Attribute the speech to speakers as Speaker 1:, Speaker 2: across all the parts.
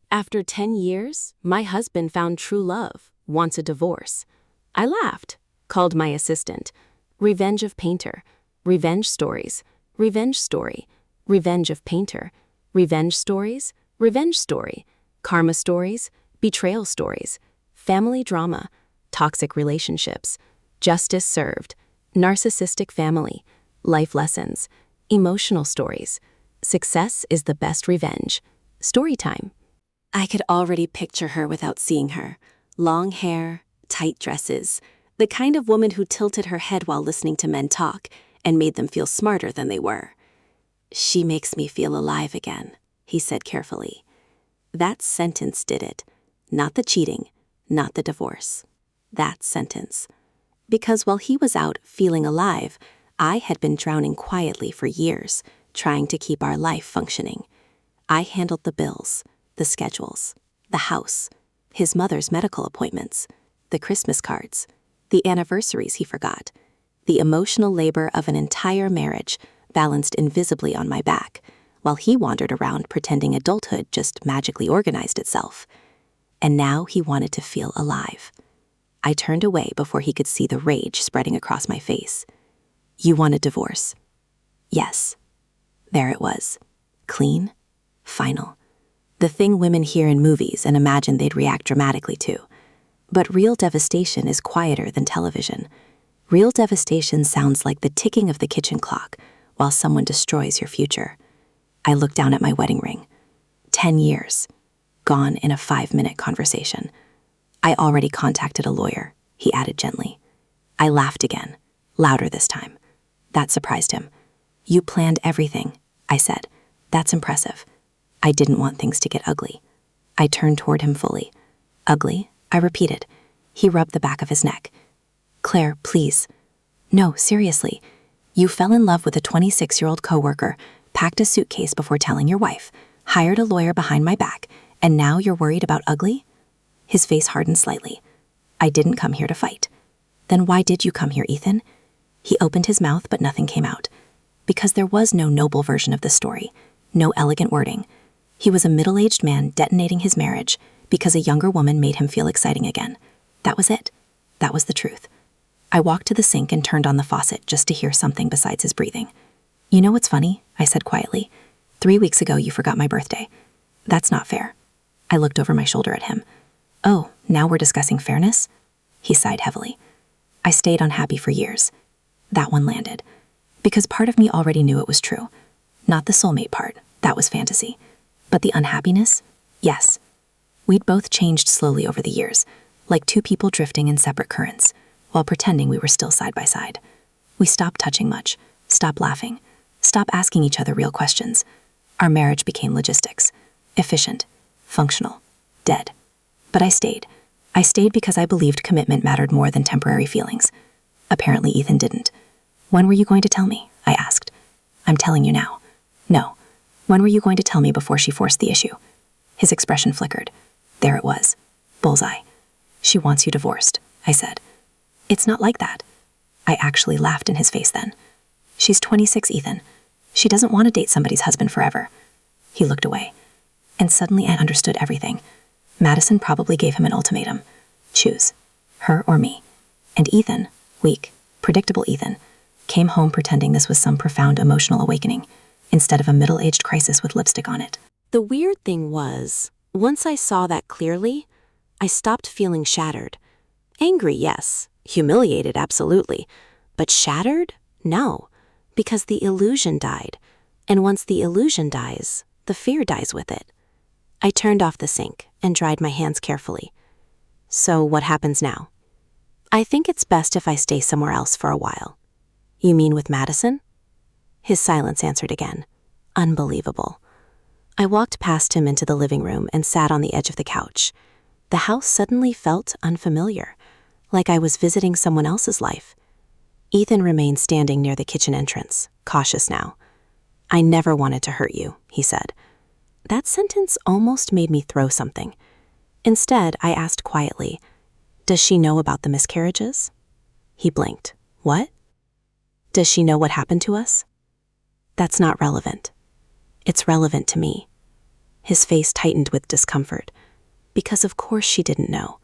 Speaker 1: After 10 years, my husband found true love, wants a divorce. I laughed, called my assistant. Revenge of painter. Revenge stories. Revenge story. Revenge of painter. Revenge stories. Revenge story. Karma stories. Betrayal stories. Family drama. Toxic relationships. Justice served. Narcissistic family. Life lessons. Emotional stories. Success is the best revenge. Story time.
Speaker 2: I could already picture her without seeing her. Long hair, tight dresses, the kind of woman who tilted her head while listening to men talk and made them feel smarter than they were. "She makes me feel alive again," he said carefully. That sentence did it. Not the cheating, not the divorce. That sentence. Because while he was out feeling alive, I had been drowning quietly for years, trying to keep our life functioning. I handled the bills, the schedules, the house, his mother's medical appointments, the Christmas cards, the anniversaries he forgot, the emotional labor of an entire marriage balanced invisibly on my back, while he wandered around pretending adulthood just magically organized itself. And now he wanted to feel alive. I turned away before he could see the rage spreading across my face. "You want a divorce?" "Yes." There it was. Clean, final. The thing women hear in movies and imagine they'd react dramatically to. But real devastation is quieter than television. Real devastation sounds like the ticking of the kitchen clock while someone destroys your future. I looked down at my wedding ring. 10 years. Gone in a 5-minute conversation. "I already contacted a lawyer," he added gently. I laughed again, louder this time. That surprised him. "You planned everything," I said. "That's impressive." I didn't want things to get ugly. I turned toward him fully. "Ugly?" I repeated. He rubbed the back of his neck. "Claire, please." "No, seriously. You fell in love with a 26-year-old coworker, packed a suitcase before telling your wife, hired a lawyer behind my back, and now you're worried about ugly?" His face hardened slightly. "I didn't come here to fight." "Then why did you come here, Ethan?" He opened his mouth, but nothing came out. Because there was no noble version of the story, no elegant wording. He was a middle-aged man detonating his marriage because a younger woman made him feel exciting again. That was it. That was the truth. I walked to the sink and turned on the faucet just to hear something besides his breathing. "You know what's funny?" I said quietly. 3 weeks ago you forgot my birthday. That's not fair." I looked over my shoulder at him. "Oh, now we're discussing fairness?" He sighed heavily. "I stayed unhappy for years." That one landed. Because part of me already knew it was true. Not the soulmate part, that was fantasy. But the unhappiness? Yes. We'd both changed slowly over the years, like two people drifting in separate currents, while pretending we were still side by side. We stopped touching much, stopped laughing, stopped asking each other real questions. Our marriage became logistics. Efficient, functional, dead. But I stayed. I stayed because I believed commitment mattered more than temporary feelings. Apparently Ethan didn't. "When were you going to tell me?" I asked. "I'm telling you now." "No. When were you going to tell me before she forced the issue?" His expression flickered. There it was. Bullseye. "She wants you divorced," I said. "It's not like that." I actually laughed in his face then. "She's 26, Ethan. She doesn't want to date somebody's husband forever." He looked away. And suddenly I understood everything. Madison probably gave him an ultimatum. Choose. Her or me. And Ethan, weak, predictable Ethan, came home pretending this was some profound emotional awakening, instead of a middle-aged crisis with lipstick on it.
Speaker 1: The weird thing was, once I saw that clearly, I stopped feeling shattered. Angry, yes. Humiliated, absolutely. But shattered? No. Because the illusion died. And once the illusion dies, the fear dies with it. I turned off the sink and dried my hands carefully. "So what happens now?" "I think it's best if I stay somewhere else for a while." "You mean with Madison?" His silence answered again. Unbelievable. I walked past him into the living room and sat on the edge of the couch. The house suddenly felt unfamiliar, like I was visiting someone else's life. Ethan remained standing near the kitchen entrance, cautious now. "I never wanted to hurt you," he said. That sentence almost made me throw something. Instead, I asked quietly, "Does she know about the miscarriages?" He blinked. "What?" "Does she know what happened to us?" "That's not relevant." "It's relevant to me." His face tightened with discomfort. Because of course she didn't know.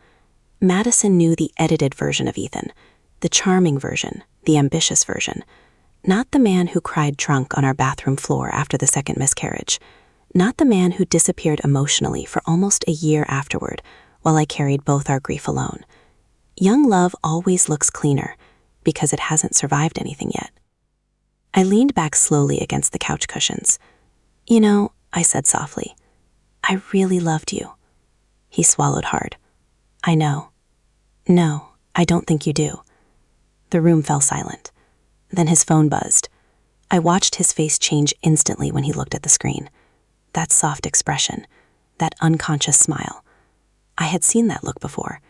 Speaker 1: Madison knew the edited version of Ethan, the charming version, the ambitious version. Not the man who cried drunk on our bathroom floor after the second miscarriage. Not the man who disappeared emotionally for almost a year afterward while I carried both our grief alone. Young love always looks cleaner because it hasn't survived anything yet. I leaned back slowly against the couch cushions. "You know," I said softly, "I really loved you." He swallowed hard. "I know." "No, I don't think you do." The room fell silent. Then his phone buzzed. I watched his face change instantly when he looked at the screen. That soft expression, that unconscious smile. I had seen that look before.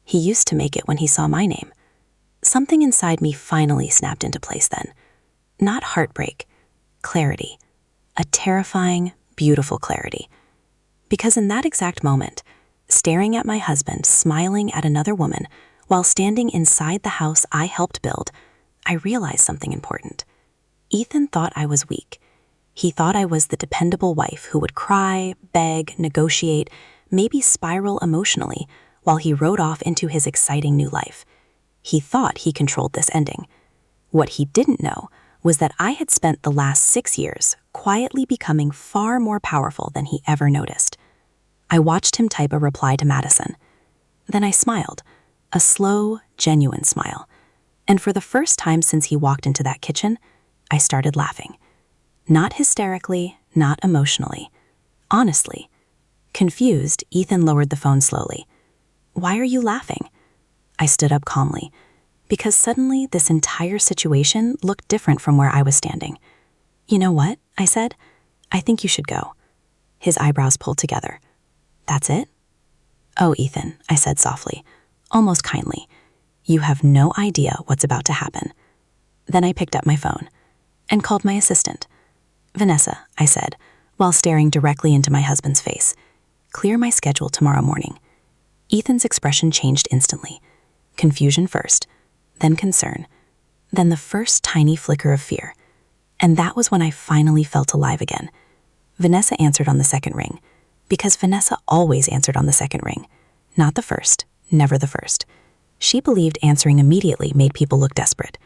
Speaker 1: He used to make it when he saw my name. Something inside me finally snapped into place then. Not heartbreak, clarity. A terrifying, beautiful clarity. Because in that exact moment, staring at my husband smiling at another woman while standing inside the house I helped build, I realized something important. Ethan thought I was weak. He thought I was the dependable wife who would cry, beg, negotiate, maybe spiral emotionally while he rode off into his exciting new life. He thought he controlled this ending. What he didn't know was that I had spent the last 6 years quietly becoming far more powerful than he ever noticed. I watched him type a reply to Madison. Then I smiled, a slow, genuine smile. And for the first time since he walked into that kitchen, I started laughing. Not hysterically, not emotionally. Honestly. Confused, Ethan lowered the phone slowly. "Why are you laughing?" I stood up calmly, because suddenly this entire situation looked different from where I was standing. "You know what?" I said. "I think you should go." His eyebrows pulled together. "That's it?" "Oh, Ethan," I said softly, almost kindly. "You have no idea what's about to happen." Then I picked up my phone and called my assistant. "Vanessa," I said, while staring directly into my husband's face, "clear my schedule tomorrow morning." Ethan's expression changed instantly. Confusion first, then concern, then the first tiny flicker of fear. And that was when I finally felt alive again. Vanessa answered on the second ring, because Vanessa always answered on the second ring. Not the first, never the first. She believed answering immediately made people look desperate.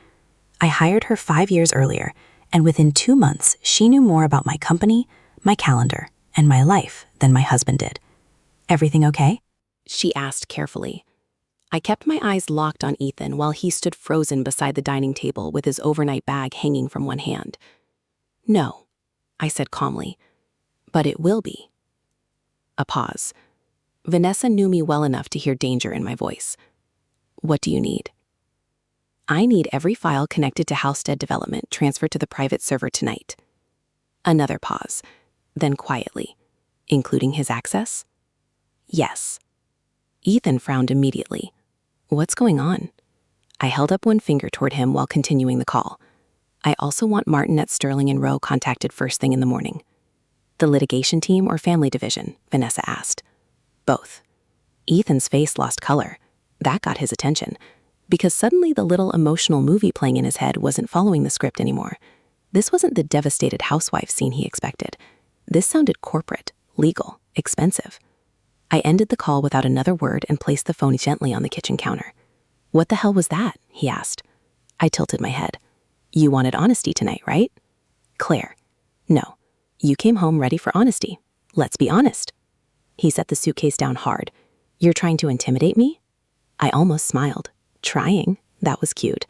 Speaker 1: I hired her 5 years earlier, and within 2 months, she knew more about my company, my calendar, and my life than my husband did. "Everything okay?"
Speaker 2: She asked carefully. I kept my eyes locked on Ethan while he stood frozen beside the dining table with his overnight bag hanging from one hand. "No," I said calmly, "but it will be." A pause. Vanessa knew me well enough to hear danger in my voice. "What do you need?" "I need every file connected to Halstead Development transferred to the private server tonight." Another pause, then quietly, "Including his access?" "Yes." Ethan frowned immediately. "What's going on?" I held up one finger toward him while continuing the call. "I also want Martin at Sterling and Rowe contacted first thing in the morning." "The litigation team or family division?" Vanessa asked. "Both." Ethan's face lost color. That got his attention, because suddenly the little emotional movie playing in his head wasn't following the script anymore. This wasn't the devastated housewife scene he expected. This sounded corporate, legal, expensive. I ended the call without another word and placed the phone gently on the kitchen counter. "What the hell was that?" he asked. I tilted my head. "You wanted honesty tonight, right?" "Claire." "No. You came home ready for honesty. Let's be honest." He set the suitcase down hard. "You're trying to intimidate me?" I almost smiled. Trying. That was cute.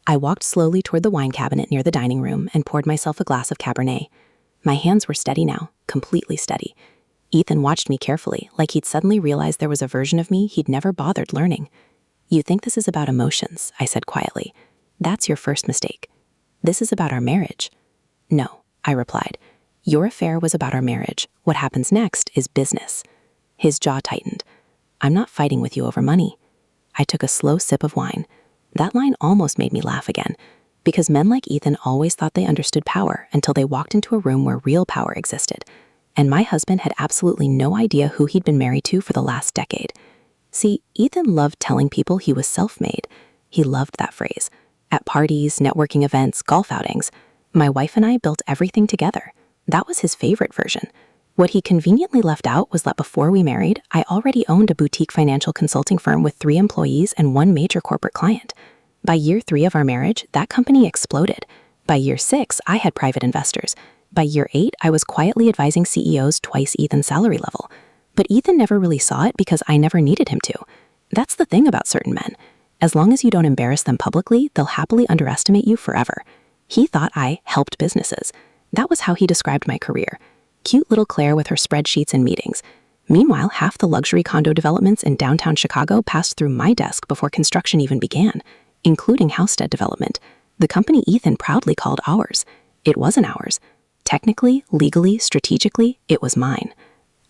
Speaker 2: I walked slowly toward the wine cabinet near the dining room and poured myself a glass of Cabernet. My hands were steady now, completely steady. Ethan watched me carefully, like he'd suddenly realized there was a version of me he'd never bothered learning. "You think this is about emotions," I said quietly. "That's your first mistake. This is about our marriage." "No," I replied. "Your affair was about our marriage. What happens next is business." His jaw tightened. "I'm not fighting with you over money." I took a slow sip of wine. That line almost made me laugh again, because men like Ethan always thought they understood power until they walked into a room where real power existed. And my husband had absolutely no idea who he'd been married to for the last decade. See, Ethan loved telling people he was self-made. He loved that phrase. At parties, networking events, golf outings, my wife and I built everything together. That was his favorite version.
Speaker 1: What he conveniently left out was that before we married, I already owned a boutique financial consulting firm with 3 employees and 1 major corporate client. By year 3 of our marriage, that company exploded. By year 6, I had private investors. By year 8, I was quietly advising CEOs twice Ethan's salary level. But Ethan never really saw it because I never needed him to. That's the thing about certain men. As long as you don't embarrass them publicly, they'll happily underestimate you forever. He thought I helped businesses. That was how he described my career. Cute little Claire with her spreadsheets and meetings. Meanwhile, half the luxury condo developments in downtown Chicago passed through my desk before construction even began, including Housestead Development, the company Ethan proudly called ours. It wasn't ours. Technically, legally, strategically, it was mine.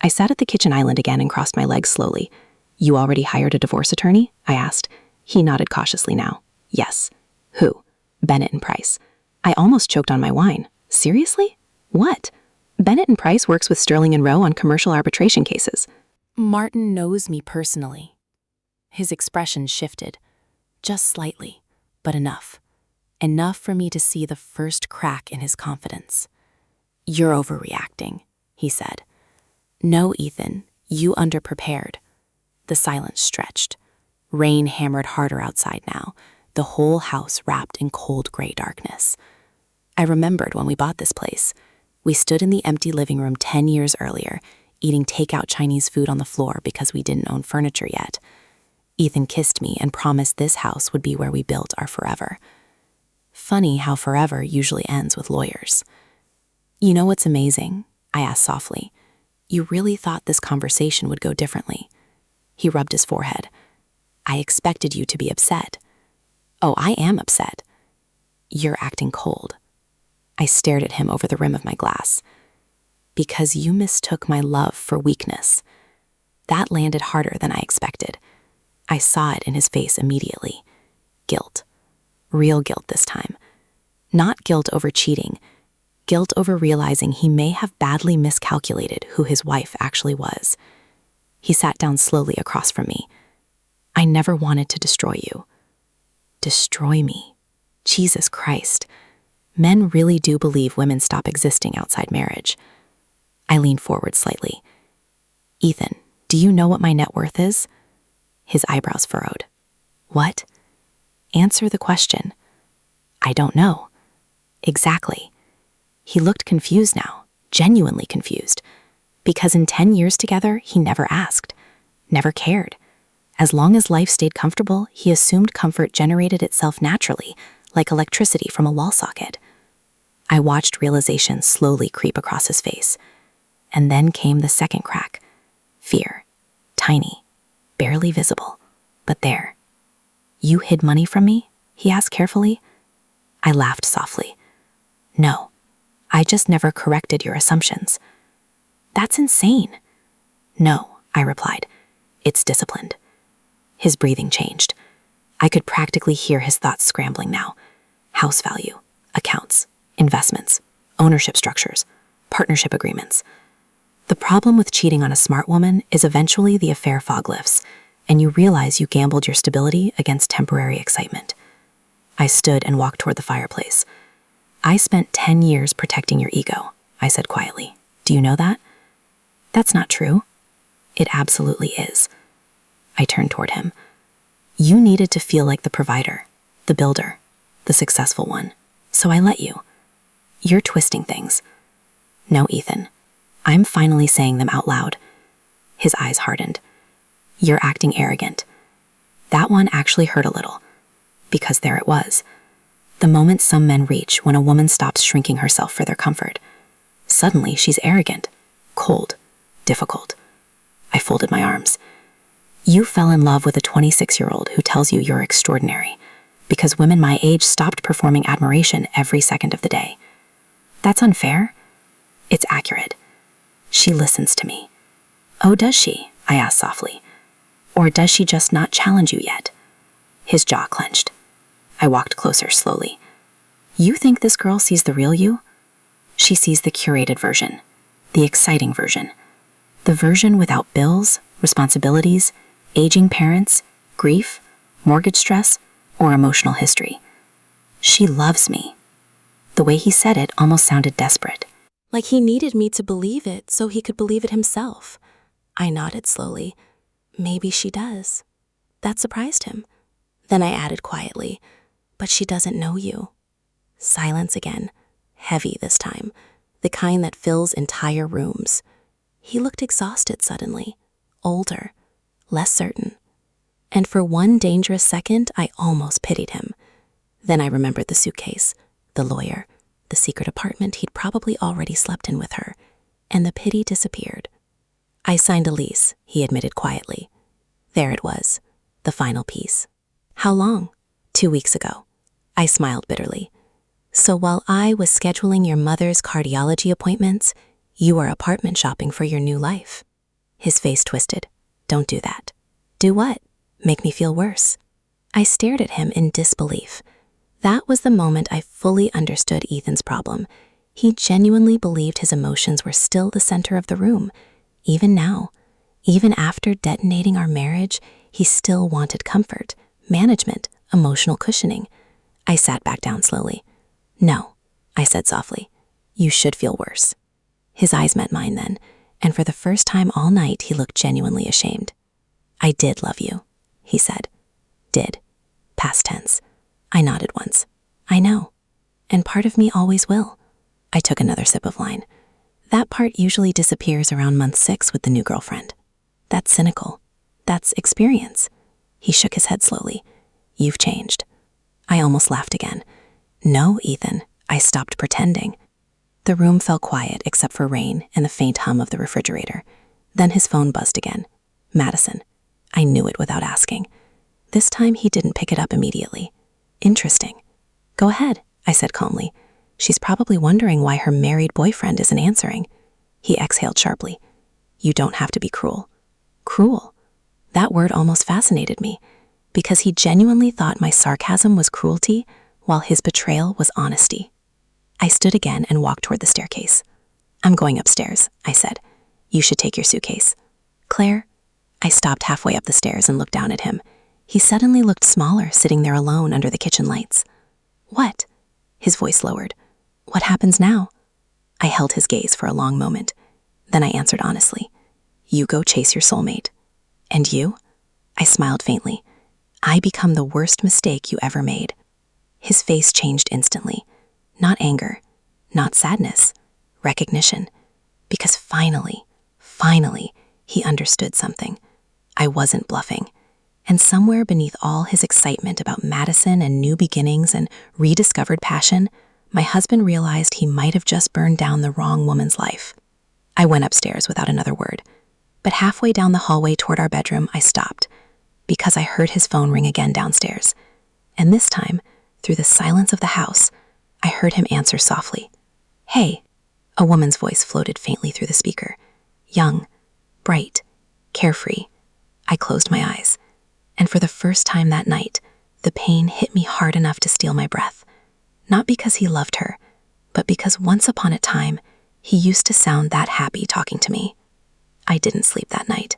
Speaker 1: I sat at the kitchen island again and crossed my legs slowly. You already hired a divorce attorney? I asked. He nodded cautiously now. Yes. Who? Bennett and Price. I almost choked on my wine. Seriously? What? Bennett and Price works with Sterling and Rowe on commercial arbitration cases.
Speaker 2: Martin knows me personally. His expression shifted, just slightly, but enough. Enough for me to see the first crack in his confidence. You're overreacting, he said. No, Ethan, you underprepared. The silence stretched. Rain hammered harder outside now, the whole house wrapped in cold gray darkness. I remembered when we bought this place. We stood in the empty living room 10 years earlier, eating takeout Chinese food on the floor because we didn't own furniture yet. Ethan kissed me and promised this house would be where we built our forever. Funny how forever usually ends with lawyers. You know what's amazing? I asked softly. You really thought this conversation would go differently. He rubbed his forehead. I expected you to be upset. Oh, I am upset. You're acting cold. I stared at him over the rim of my glass. Because you mistook my love for weakness. That landed harder than I expected. I saw it in his face immediately. Guilt. Real guilt this time. Not guilt over cheating. Guilt over realizing he may have badly miscalculated who his wife actually was. He sat down slowly across from me. I never wanted to destroy you. Destroy me? Jesus Christ. Men really do believe women stop existing outside marriage. I leaned forward slightly. Ethan, do you know what my net worth is? His eyebrows furrowed. What? Answer the question. I don't know. Exactly. He looked confused now, genuinely confused. Because in 10 years together, he never asked, never cared. As long as life stayed comfortable, he assumed comfort generated itself naturally, like electricity from a wall socket. I watched realization slowly creep across his face. And then came the second crack. Fear. Tiny. Barely visible. But there. You hid money from me? He asked carefully. I laughed softly. No. I just never corrected your assumptions. That's insane. No, I replied. It's disciplined. His breathing changed. I could practically hear his thoughts scrambling now. House value, accounts, investments, ownership structures, partnership agreements. The problem with cheating on a smart woman is eventually the affair fog lifts, and you realize you gambled your stability against temporary excitement. I stood and walked toward the fireplace. I spent 10 years protecting your ego, I said quietly. Do you know that? That's not true. It absolutely is. I turned toward him. You needed to feel like the provider, the builder, the successful one, so I let you. You're twisting things. No, Ethan. I'm finally saying them out loud. His eyes hardened. You're acting arrogant. That one actually hurt a little, because there it was. The moment some men reach when a woman stops shrinking herself for their comfort. Suddenly, she's arrogant, cold, difficult. I folded my arms. You fell in love with a 26-year-old who tells you you're extraordinary, because women my age stopped performing admiration every second of the day. That's unfair? It's accurate. She listens to me. Oh, does she? I asked softly. Or does she just not challenge you yet? His jaw clenched. I walked closer slowly. You think this girl sees the real you? She sees the curated version, the exciting version, the version without bills, responsibilities, aging parents, grief, mortgage stress, or emotional history. She loves me. The way he said it almost sounded desperate.
Speaker 1: Like he needed me to believe it so he could believe it himself. I nodded slowly. Maybe she does. That surprised him. Then I added quietly, but she doesn't know you. Silence again, heavy this time, the kind that fills entire rooms. He looked exhausted suddenly, older, less certain. And for one dangerous second, I almost pitied him. Then I remembered the suitcase, the lawyer, the secret apartment he'd probably already slept in with her, and the pity disappeared. I signed a lease, he admitted quietly. There it was, the final piece. How long? 2 weeks ago. I smiled bitterly. So while I was scheduling your mother's cardiology appointments, you were apartment shopping for your new life. His face twisted. Don't do that. Do what? Make me feel worse. I stared at him in disbelief. That was the moment I fully understood Ethan's problem. He genuinely believed his emotions were still the center of the room. Even now, even after detonating our marriage, he still wanted comfort, management, emotional cushioning. I sat back down slowly. No, I said softly. You should feel worse. His eyes met mine then, and for the first time all night he looked genuinely ashamed. I did love you, he said. Did. Past tense. I nodded once. I know. And part of me always will. I took another sip of wine. That part usually disappears around month 6 with the new girlfriend. That's cynical. That's experience. He shook his head slowly. You've changed. I almost laughed again. No, Ethan, I stopped pretending. The room fell quiet except for rain and the faint hum of the refrigerator. Then his phone buzzed again. Madison. I knew it without asking. This time he didn't pick it up immediately. Interesting. Go ahead, I said calmly. She's probably wondering why her married boyfriend isn't answering. He exhaled sharply. You don't have to be cruel. Cruel? That word almost fascinated me, because he genuinely thought my sarcasm was cruelty, while his betrayal was honesty. I stood again and walked toward the staircase. I'm going upstairs, I said. You should take your suitcase. Claire? I stopped halfway up the stairs and looked down at him. He suddenly looked smaller, sitting there alone under the kitchen lights. What? His voice lowered. What happens now? I held his gaze for a long moment. Then I answered honestly. You go chase your soulmate. And you? I smiled faintly. I become the worst mistake you ever made. His face changed instantly. Not anger, not sadness, recognition. Because finally, he understood something. I wasn't bluffing. And somewhere beneath all his excitement about Madison and new beginnings and rediscovered passion, my husband realized he might have just burned down the wrong woman's life. I went upstairs without another word. But halfway down the hallway toward our bedroom, I stopped, because I heard his phone ring again downstairs. And this time, through the silence of the house, I heard him answer softly. Hey, a woman's voice floated faintly through the speaker. Young, bright, carefree. I closed my eyes, and for the first time that night, the pain hit me hard enough to steal my breath. Not because he loved her, but because once upon a time, he used to sound that happy talking to me. I didn't sleep that night,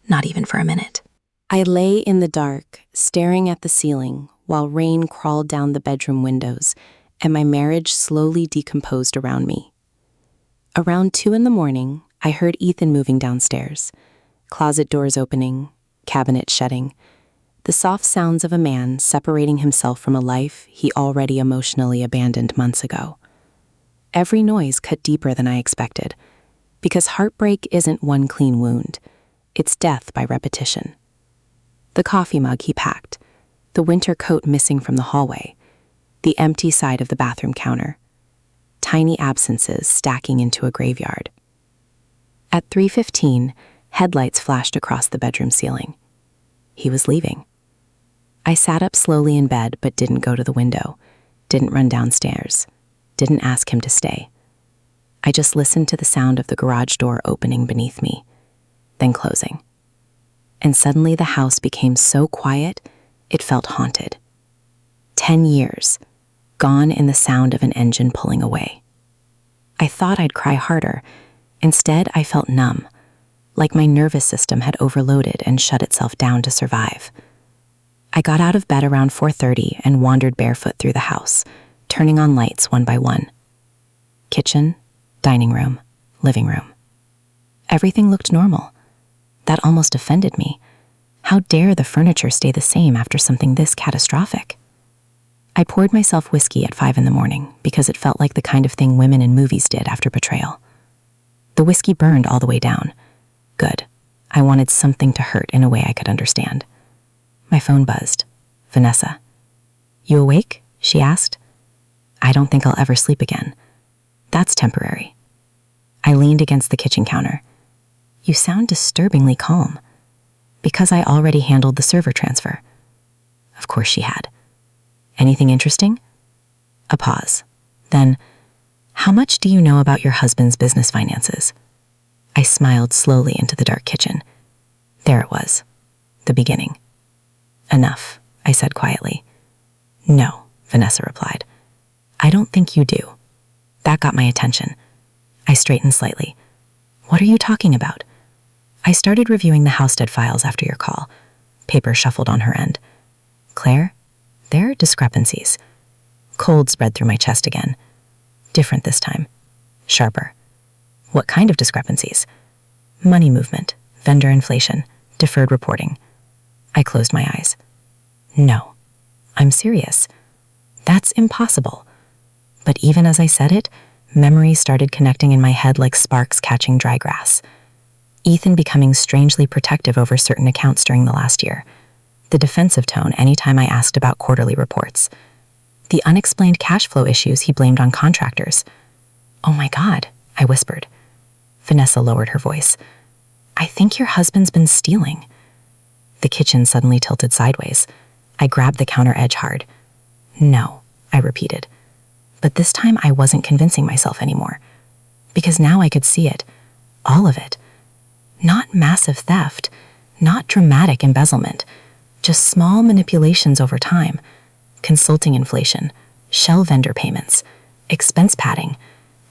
Speaker 1: not even for a minute.
Speaker 2: I lay in the dark, staring at the ceiling, while rain crawled down the bedroom windows, and my marriage slowly decomposed around me. Around 2 a.m, I heard Ethan moving downstairs, closet doors opening, cabinet shutting, the soft sounds of a man separating himself from a life he already emotionally abandoned months ago. Every noise cut deeper than I expected, because heartbreak isn't one clean wound, it's death by repetition. The coffee mug he packed, the winter coat missing from the hallway, the empty side of the bathroom counter, tiny absences stacking into a graveyard. At 3:15, headlights flashed across the bedroom ceiling. He was leaving. I sat up slowly in bed but didn't go to the window, didn't run downstairs, didn't ask him to stay. I just listened to the sound of the garage door opening beneath me, then closing. And suddenly the house became so quiet, it felt haunted. 10 years, gone in the sound of an engine pulling away. I thought I'd cry harder. Instead, I felt numb, like my nervous system had overloaded and shut itself down to survive. I got out of bed around 4:30 and wandered barefoot through the house, turning on lights one by one. Kitchen,
Speaker 1: Dining room, living room. Everything looked normal. That almost offended me. How dare the furniture stay the same after something this catastrophic? I poured myself whiskey at 5 a.m. because it felt like the kind of thing women in movies did after betrayal. The whiskey burned all the way down. Good. I wanted something to hurt in a way I could understand. My phone buzzed. Vanessa. You awake? She asked. I don't think I'll ever sleep again. That's temporary. I leaned against the kitchen counter. You sound disturbingly calm. Because I already handled the server transfer. Of course she had. Anything interesting? A pause. Then, how much do you know about your husband's business finances? I smiled slowly into the dark kitchen. There it was. The beginning. Enough, I said quietly. No, Vanessa replied. I don't think you do. That got my attention. I straightened slightly. What are you talking about? I started reviewing the Housestead files after your call. Paper shuffled on her end. Claire, there are discrepancies. Cold spread through my chest again. Different this time. Sharper. What kind of discrepancies? Money movement, vendor inflation, deferred reporting. I closed my eyes. No, I'm serious. That's impossible. But even as I said it, memories started connecting in my head like sparks catching dry grass. Ethan becoming strangely protective over certain accounts during the last year. The defensive tone anytime I asked about quarterly reports. The unexplained cash flow issues he blamed on contractors. Oh my God, I whispered. Vanessa lowered her voice. I think your husband's been stealing. The kitchen suddenly tilted sideways. I grabbed the counter edge hard. No, I repeated. But this time I wasn't convincing myself anymore. Because now I could see it. All of it. Not massive theft. Not dramatic embezzlement. Just small manipulations over time. Consulting inflation. Shell vendor payments. Expense padding.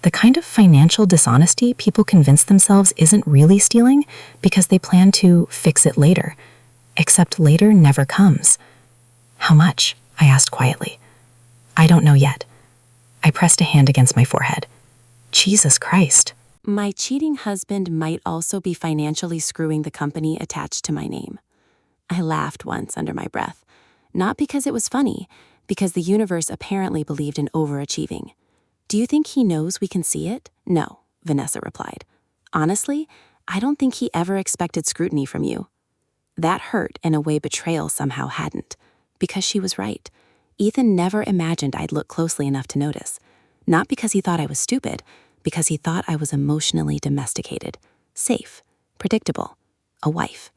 Speaker 1: The kind of financial dishonesty people convince themselves isn't really stealing because they plan to fix it later. Except later never comes. How much? I asked quietly. I don't know yet. I pressed a hand against my forehead. Jesus Christ.
Speaker 2: My cheating husband might also be financially screwing the company attached to my name. I laughed once under my breath, not because it was funny, because the universe apparently believed in overachieving. Do you think he knows we can see it? No, Vanessa replied. Honestly, I don't think he ever expected scrutiny from you. That hurt in a way betrayal somehow hadn't, because she was right. Ethan never imagined I'd look closely enough to notice. Not because he thought I was stupid, because he thought I was emotionally domesticated, safe, predictable, a wife.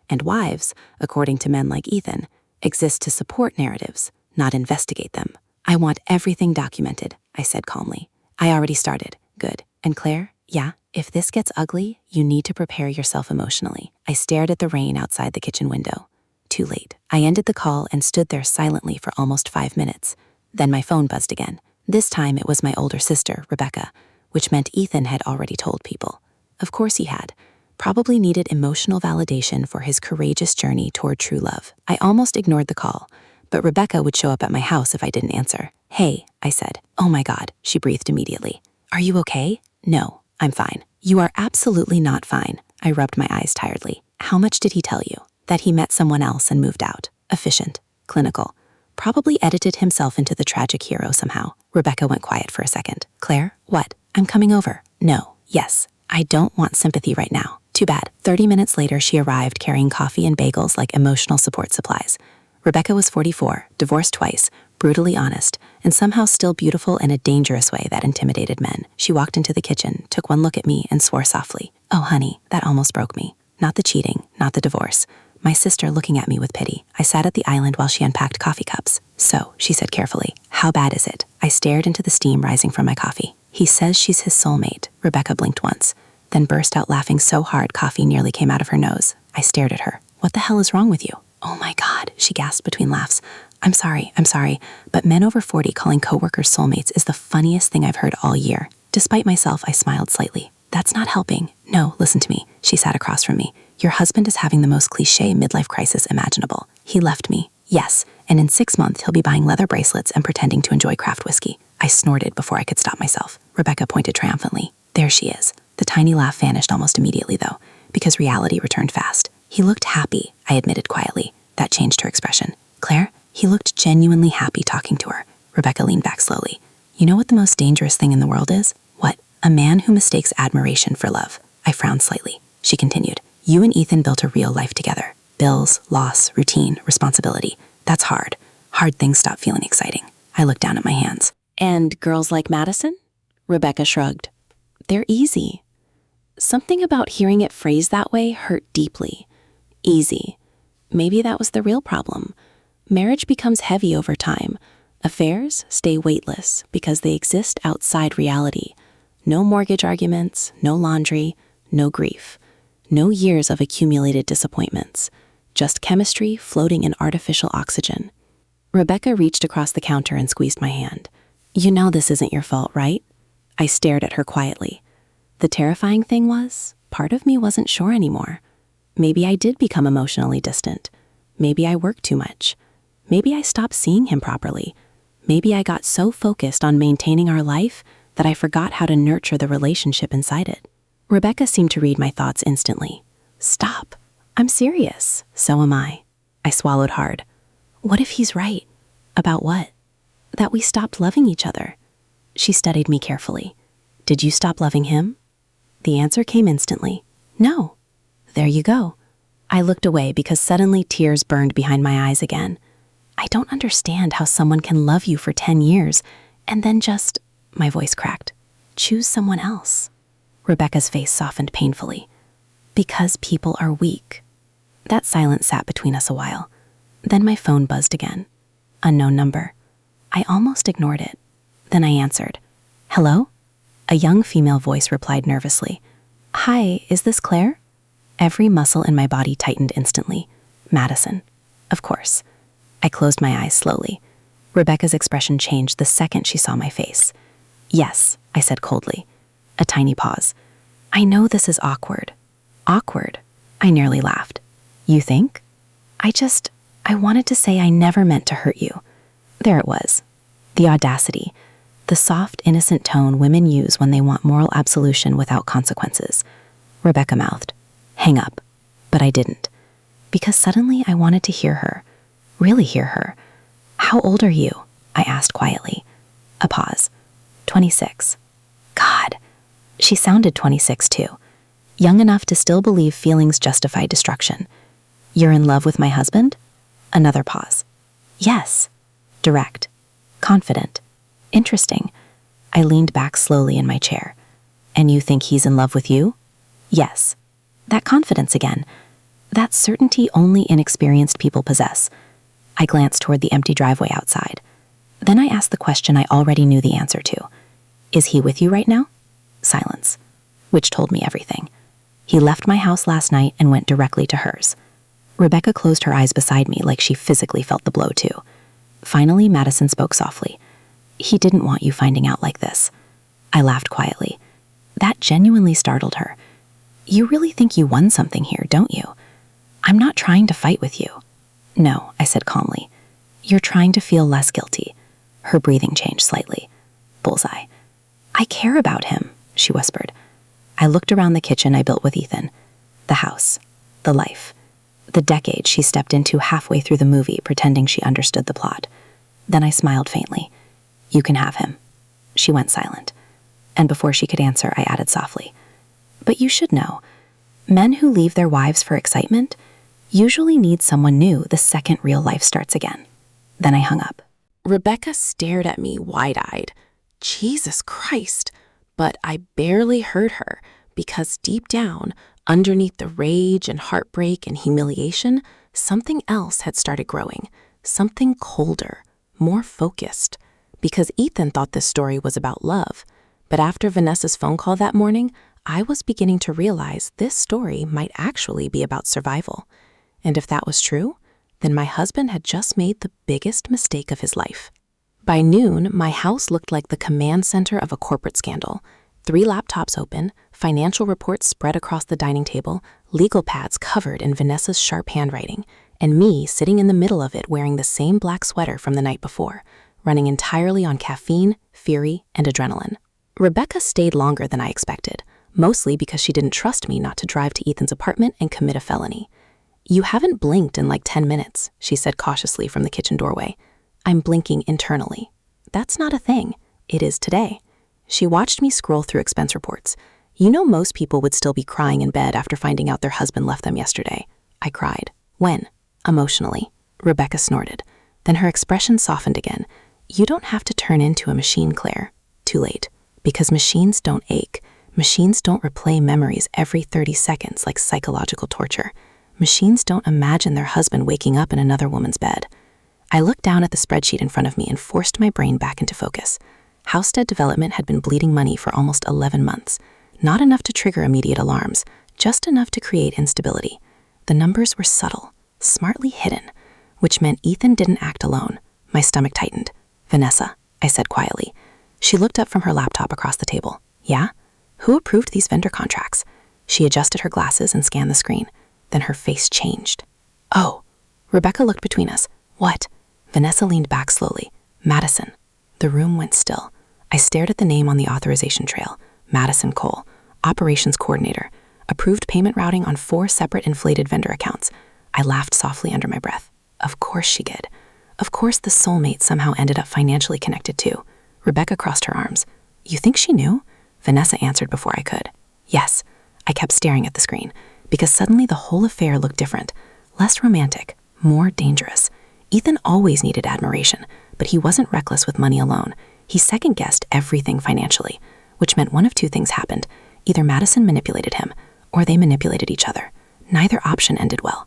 Speaker 2: And wives, according to men like Ethan, exist to support narratives, not investigate them. I want everything documented, I said calmly. I already started. Good. And Claire? Yeah, if this gets ugly, you need to prepare yourself emotionally. I stared at the rain outside the kitchen window. Too late. I ended the call and stood there silently for almost 5 minutes. Then my phone buzzed again. This time it was my older sister, Rebecca, which meant Ethan had already told people. Of course he had. Probably needed emotional validation for his courageous journey toward true love. I almost ignored the call, but Rebecca would show up at my house if I didn't answer. Hey, I said. Oh my God, she breathed immediately. Are you okay? No, I'm fine. You are absolutely not fine. I rubbed my eyes tiredly. How much did he tell you? That he met someone else and moved out. Efficient. Clinical. Probably edited himself into the tragic hero somehow. Rebecca went quiet for a second. Claire, what? I'm coming over. No. Yes. I don't want sympathy right now. Too bad. 30 minutes later, she arrived carrying coffee and bagels like emotional support supplies. Rebecca was 44, divorced twice, brutally honest, and somehow still beautiful in a dangerous way that intimidated men. She walked into the kitchen, took one look at me, and swore softly. Oh, honey, that almost broke me. Not the cheating, not the divorce. My sister looking at me with pity. I sat at the island while she unpacked coffee cups. So, she said carefully, how bad is it? I stared into the steam rising from my coffee. He says she's his soulmate. Rebecca blinked once, then burst out laughing so hard coffee nearly came out of her nose. I stared at her. What the hell is wrong with you? Oh my God, she gasped between laughs. I'm sorry, but men over 40 calling coworkers soulmates is the funniest thing I've heard all year. Despite myself, I smiled slightly. That's not helping. No, listen to me. She sat across from me. Your husband is having the most cliché midlife crisis imaginable. He left me. Yes, and in 6 months he'll be buying leather bracelets and pretending to enjoy craft whiskey. I snorted before I could stop myself. Rebecca pointed triumphantly. There she is. The tiny laugh vanished almost immediately, though, because reality returned fast. He looked happy, I admitted quietly. That changed her expression. Claire, he looked genuinely happy talking to her. Rebecca leaned back slowly. You know what the most dangerous thing in the world is? What? A man who mistakes admiration for love. I frowned slightly. She continued. You and Ethan built a real life together. Bills, loss, routine, responsibility. That's hard. Hard things stop feeling exciting. I looked down at my hands.
Speaker 1: And girls like Madison? Rebecca shrugged. They're easy. Something about hearing it phrased that way hurt deeply. Easy. Maybe that was the real problem. Marriage becomes heavy over time. Affairs stay weightless because they exist outside reality. No mortgage arguments, no laundry, no grief. No years of accumulated disappointments. Just chemistry floating in artificial oxygen. Rebecca reached across the counter and squeezed my hand. You know this isn't your fault, right? I stared at her quietly. The terrifying thing was, part of me wasn't sure anymore. Maybe I did become emotionally distant. Maybe I worked too much. Maybe I stopped seeing him properly. Maybe I got so focused on maintaining our life that I forgot how to nurture the relationship inside it. Rebecca seemed to read my thoughts instantly. Stop. I'm serious. So am I. I swallowed hard. What if he's right? About what? That we stopped loving each other. She studied me carefully. Did you stop loving him? The answer came instantly. No. There you go. I looked away because suddenly tears burned behind my eyes again. I don't understand how someone can love you for 10 years and then just, my voice cracked, choose someone else. Rebecca's face softened painfully. Because people are weak. That silence sat between us a while. Then my phone buzzed again. Unknown number. I almost ignored it. Then I answered. Hello? A young female voice replied nervously. Hi, is this Claire? Every muscle in my body tightened instantly. Madison. Of course. I closed my eyes slowly. Rebecca's expression changed the second she saw my face. Yes, I said coldly. A tiny pause. I know this is awkward. Awkward? I nearly laughed. You think? I wanted to say I never meant to hurt you. There it was. The audacity. The soft, innocent tone women use when they want moral absolution without consequences. Rebecca mouthed. Hang up. But I didn't. Because suddenly I wanted to hear her. Really hear her. How old are you? I asked quietly. A pause. 26. God. She sounded 26 too. Young enough to still believe feelings justified destruction. You're in love with my husband? Another pause. Yes. Direct. Confident. Interesting. I leaned back slowly in my chair. And you think he's in love with you? Yes. That confidence again. That certainty only inexperienced people possess. I glanced toward the empty driveway outside. Then I asked the question I already knew the answer to. Is he with you right now? Silence. Which told me everything. He left my house last night and went directly to hers. Rebecca closed her eyes beside me like she physically felt the blow too. Finally, Madison spoke softly. He didn't want you finding out like this. I laughed quietly. That genuinely startled her. You really think you won something here, don't you? I'm not trying to fight with you. No, I said calmly. You're trying to feel less guilty. Her breathing changed slightly. Bullseye. I care about him, she whispered. I looked around the kitchen I built with Ethan. The house. The life. The decade she stepped into halfway through the movie pretending she understood the plot. Then I smiled faintly. You can have him. She went silent. And before she could answer, I added softly. But you should know, men who leave their wives for excitement usually need someone new the second real life starts again. Then I hung up. Rebecca stared at me wide-eyed. Jesus Christ! But I barely heard her because deep down, underneath the rage and heartbreak and humiliation, something else had started growing. Something colder, more focused. Because Ethan thought this story was about love. But after Vanessa's phone call that morning, I was beginning to realize this story might actually be about survival. And if that was true, then my husband had just made the biggest mistake of his life. By noon, my house looked like the command center of a corporate scandal. 3 laptops open, financial reports spread across the dining table, legal pads covered in Vanessa's sharp handwriting, and me sitting in the middle of it wearing the same black sweater from the night before, running entirely on caffeine, fury, and adrenaline. Rebecca stayed longer than I expected, mostly because she didn't trust me not to drive to Ethan's apartment and commit a felony. "You haven't blinked in like 10 minutes, she said cautiously from the kitchen doorway. "I'm blinking internally." "That's not a thing. It is today." She watched me scroll through expense reports. "You know most people would still be crying in bed after finding out their husband left them yesterday." I cried. "When?" "Emotionally." Rebecca snorted. Then her expression softened again. "You don't have to turn into a machine, Claire." "Too late. Because machines don't ache. Machines don't replay memories every 30 seconds like psychological torture. Machines don't imagine their husband waking up in another woman's bed." I looked down at the spreadsheet in front of me and forced my brain back into focus. Housestead Development had been bleeding money for almost 11 months. Not enough to trigger immediate alarms, just enough to create instability. The numbers were subtle, smartly hidden, which meant Ethan didn't act alone. My stomach tightened. "Vanessa," I said quietly. She looked up from her laptop across the table. "Yeah? Who approved these vendor contracts?" She adjusted her glasses and scanned the screen. Then her face changed. "Oh." Rebecca looked between us. "What?" Vanessa leaned back slowly. "Madison." The room went still. I stared at the name on the authorization trail. Madison Cole, Operations Coordinator. Approved payment routing on 4 separate inflated vendor accounts. I laughed softly under my breath. Of course she did. Of course the soulmate somehow ended up financially connected too. Rebecca crossed her arms. "You think she knew?" Vanessa answered before I could. "Yes." I kept staring at the screen, because suddenly the whole affair looked different. Less romantic, more dangerous. Ethan always needed admiration, but he wasn't reckless with money alone. He second-guessed everything financially, which meant one of two things happened. Either Madison manipulated him, or they manipulated each other. Neither option ended well.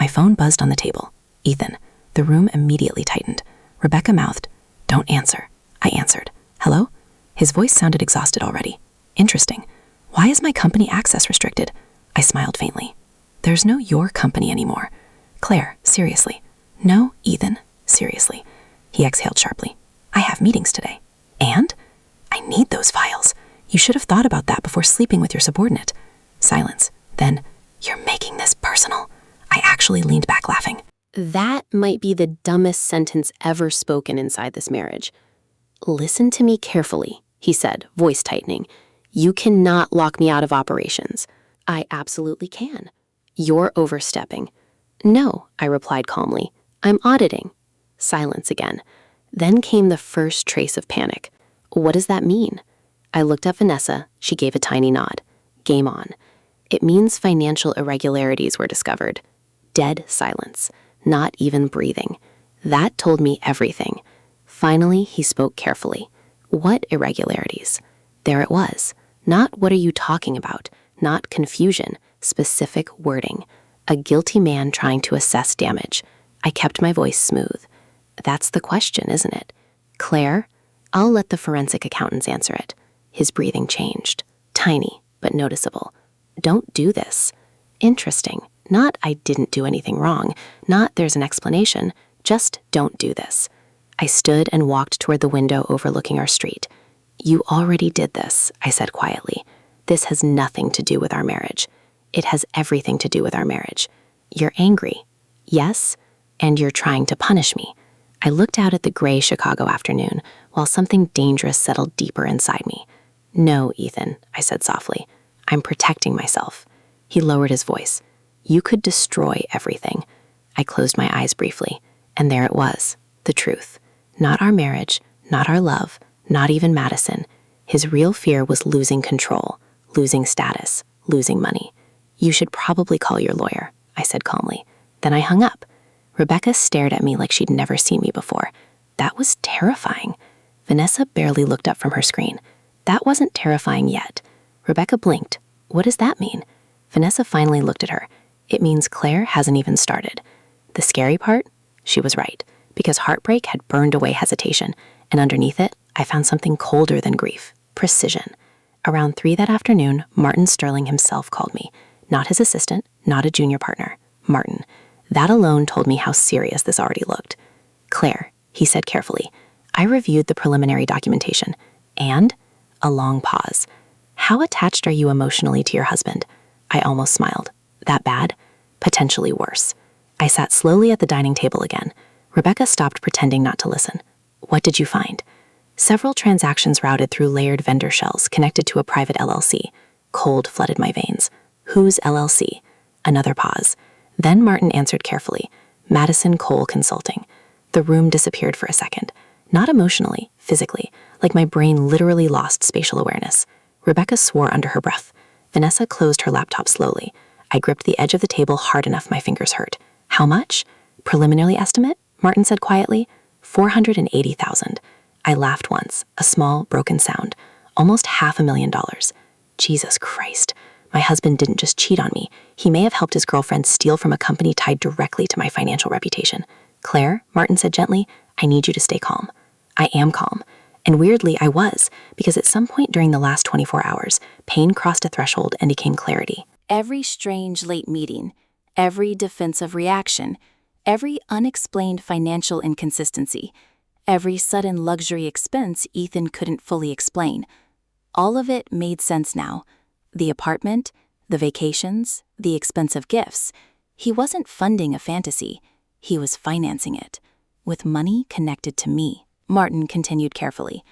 Speaker 1: My phone buzzed on the table. "Ethan." The room immediately tightened. Rebecca mouthed, "Don't answer." I answered. "Hello?" His voice sounded exhausted already. "Interesting. Why is my company access restricted?" I smiled faintly. "There's no your company anymore." "Claire, seriously." "No, Ethan, seriously." He exhaled sharply. "I have meetings today." "And?" "I need those files. You should have thought about that before sleeping with your subordinate." Silence. Then, "You're making this personal." I actually leaned back laughing.
Speaker 2: That might be the dumbest sentence ever spoken inside this marriage. "Listen to me carefully," he said, voice tightening. "You cannot lock me out of operations." "I absolutely can." "You're overstepping." "No," I replied calmly. "I'm auditing." Silence again. Then came the first trace of panic. "What does that mean?" I looked at Vanessa. She gave a tiny nod. "Game on." "It means financial irregularities were discovered." Dead silence. Not even breathing. That told me everything. Finally, he spoke carefully. "What irregularities?" There it was. Not "what are you talking about?" Not confusion. Specific wording. A guilty man trying to assess damage. I kept my voice smooth. "That's the question, isn't it?" "Claire?" "I'll let the forensic accountants answer it." His breathing changed. Tiny, but noticeable. "Don't do this." Interesting. Not "I didn't do anything wrong." Not "there's an explanation." Just "don't do this." I stood and walked toward the window overlooking our street. "You already did this," I said quietly. "This has nothing to do with our marriage." "It has everything to do with our marriage." "You're angry." "Yes." "And you're trying to punish me." I looked out at the gray Chicago afternoon while something dangerous settled deeper inside me. "No, Ethan," I said softly. "I'm protecting myself." He lowered his voice. "You could destroy everything." I closed my eyes briefly, and there it was, the truth. Not our marriage, not our love, not even Madison. His real fear was losing control, losing status, losing money. "You should probably call your lawyer," I said calmly. Then I hung up. Rebecca stared at me like she'd never seen me before. That was terrifying. Vanessa barely looked up from her screen. That wasn't terrifying yet. Rebecca blinked. "What does that mean?" Vanessa finally looked at her. "It means Claire hasn't even started." The scary part? She was right, because heartbreak had burned away hesitation, and underneath it, I found something colder than grief: precision. Around 3 that afternoon, Martin Sterling himself called me. Not his assistant, not a junior partner. Martin. That alone told me how serious this already looked. "Claire," he said carefully, "I reviewed the preliminary documentation." "And?" A long pause. "How attached are you emotionally to your husband?" I almost smiled. "That bad?" "Potentially worse." I sat slowly at the dining table again. Rebecca stopped pretending not to listen. "What did you find?"
Speaker 1: Several transactions routed through layered vendor shells connected to a private LLC. Cold flooded my veins. Whose LLC? Another pause. Then Martin answered carefully. Madison Cole Consulting. The room disappeared for a second. Not emotionally, physically, like my brain literally lost spatial awareness. Rebecca swore under her breath. Vanessa closed her laptop slowly. I gripped the edge of the table hard enough my fingers hurt. How much? Preliminary estimate? Martin said quietly. 480,000. I laughed once, a small, broken sound. Almost $500,000. Jesus Christ. My husband didn't just cheat on me. He may have helped his girlfriend steal from a company tied directly to my financial reputation. Claire, Martin said gently, I need you to stay calm. I am calm. And weirdly, I was, because at some point during the last 24 hours, pain crossed a threshold and became clarity.
Speaker 2: Every strange late meeting, every defensive reaction, every unexplained financial inconsistency, every sudden luxury expense Ethan couldn't fully explain. All of it made sense now. The apartment, the vacations, the expensive gifts. He wasn't funding a fantasy. He was financing it, with money connected to me. Martin continued carefully.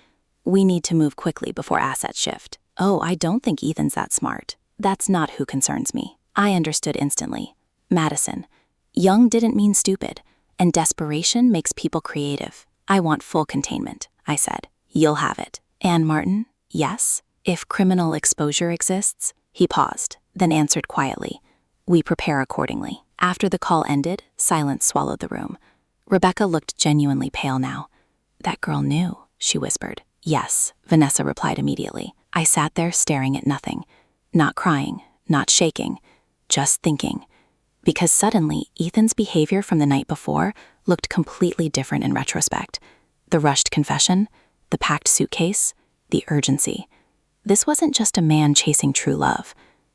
Speaker 2: We need to move quickly before assets shift. Oh, I don't think Ethan's that smart. That's not who concerns me. I understood instantly. Madison. Young didn't mean stupid, and desperation makes people creative. I want full containment, I said. You'll have it. And Martin, yes? If criminal exposure exists? He paused, then answered quietly. We prepare accordingly. After the call ended, silence swallowed the room. Rebecca looked genuinely pale now. That girl knew, she whispered. Yes, Vanessa replied immediately. I sat there staring at nothing. Not crying, not shaking, just thinking. Because suddenly, Ethan's behavior from the night before looked completely different in retrospect. The rushed confession, the packed suitcase, the urgency. This wasn't just a man chasing true love.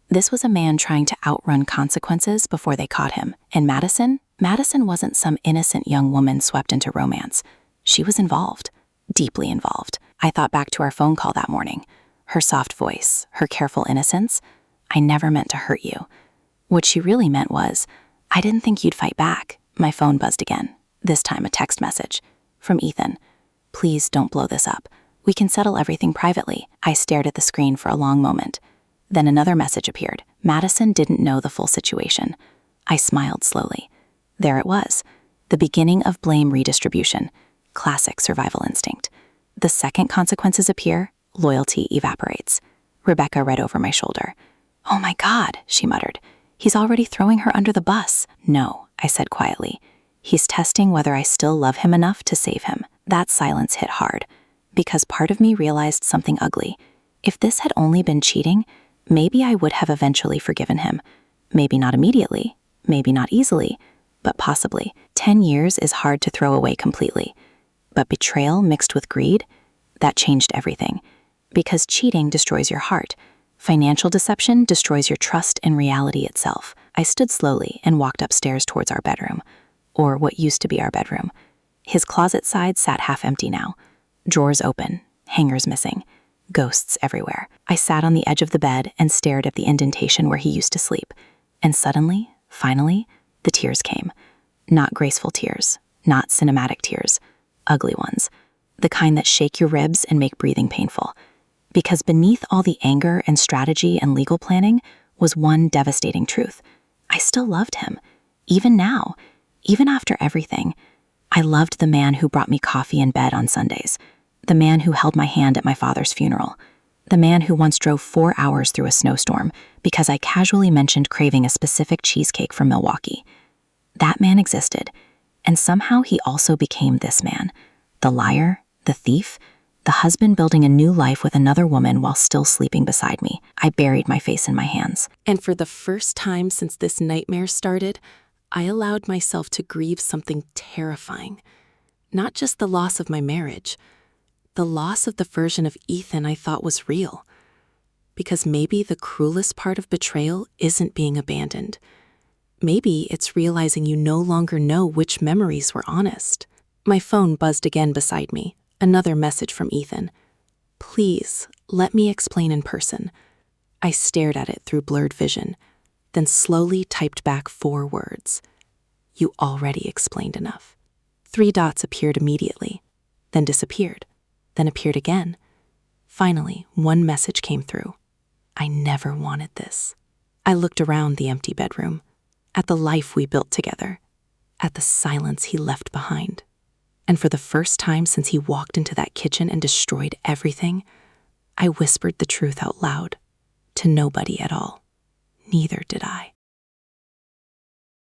Speaker 2: This was a man trying to outrun consequences before they caught him. And Madison wasn't some innocent young woman swept into romance. She was involved, deeply involved. I thought back to our phone call that morning. Her soft voice, her careful innocence. I never meant to hurt you. What she really meant was, I didn't think you'd fight back. My phone buzzed again, this time a text message. From Ethan. Please don't blow this up. We can settle everything privately. I stared at the screen for a long moment. Then another message appeared. Madison didn't know the full situation. I smiled slowly. There it was. The beginning of blame redistribution. Classic survival instinct. The second consequences appear, loyalty evaporates. Rebecca read over my shoulder. Oh my God, she muttered. He's already throwing her under the bus. No, I said quietly. He's testing whether I still love him enough to save him. That silence hit hard, because part of me realized something ugly. If this had only been cheating, maybe I would have eventually forgiven him. Maybe not immediately, maybe not easily, but possibly. 10 years is hard to throw away completely. But betrayal mixed with greed, that changed everything. Because cheating destroys your heart. Financial deception destroys your trust in reality itself. I stood slowly and walked upstairs towards our bedroom, or what used to be our bedroom. His closet side sat half empty now. Drawers open, hangers missing, ghosts everywhere. I sat on the edge of the bed and stared at the indentation where he used to sleep. And suddenly, finally, the tears came. Not graceful tears, not cinematic tears, ugly ones. The kind that shake your ribs and make breathing painful. Because beneath all the anger and strategy and legal planning was one devastating truth. I still loved him. Even now, even after everything. I loved the man who brought me coffee in bed on Sundays. The man who held my hand at my father's funeral. The man who once drove 4 hours through a snowstorm because I casually mentioned craving a specific cheesecake from Milwaukee. That man existed, and somehow he also became this man. The liar, the thief, the husband building a new life with another woman while still sleeping beside me. I buried my face in my hands.
Speaker 3: And for the first time since this nightmare started, I allowed myself to grieve something terrifying. Not just the loss of my marriage, the loss of the version of Ethan I thought was real. Because maybe the cruelest part of betrayal isn't being abandoned. Maybe it's realizing you no longer know which memories were honest. My phone buzzed again beside me, another message from Ethan. Please, let me explain in person. I stared at it through blurred vision, then slowly typed back 4 words. You already explained enough. 3 dots appeared immediately, then disappeared. then appeared again. Finally, one message came through. I never wanted this. I looked around the empty bedroom, at the life we built together, at the silence he left behind. And for the first time since he walked into that kitchen and destroyed everything, I whispered the truth out loud, to nobody at all. Neither did I.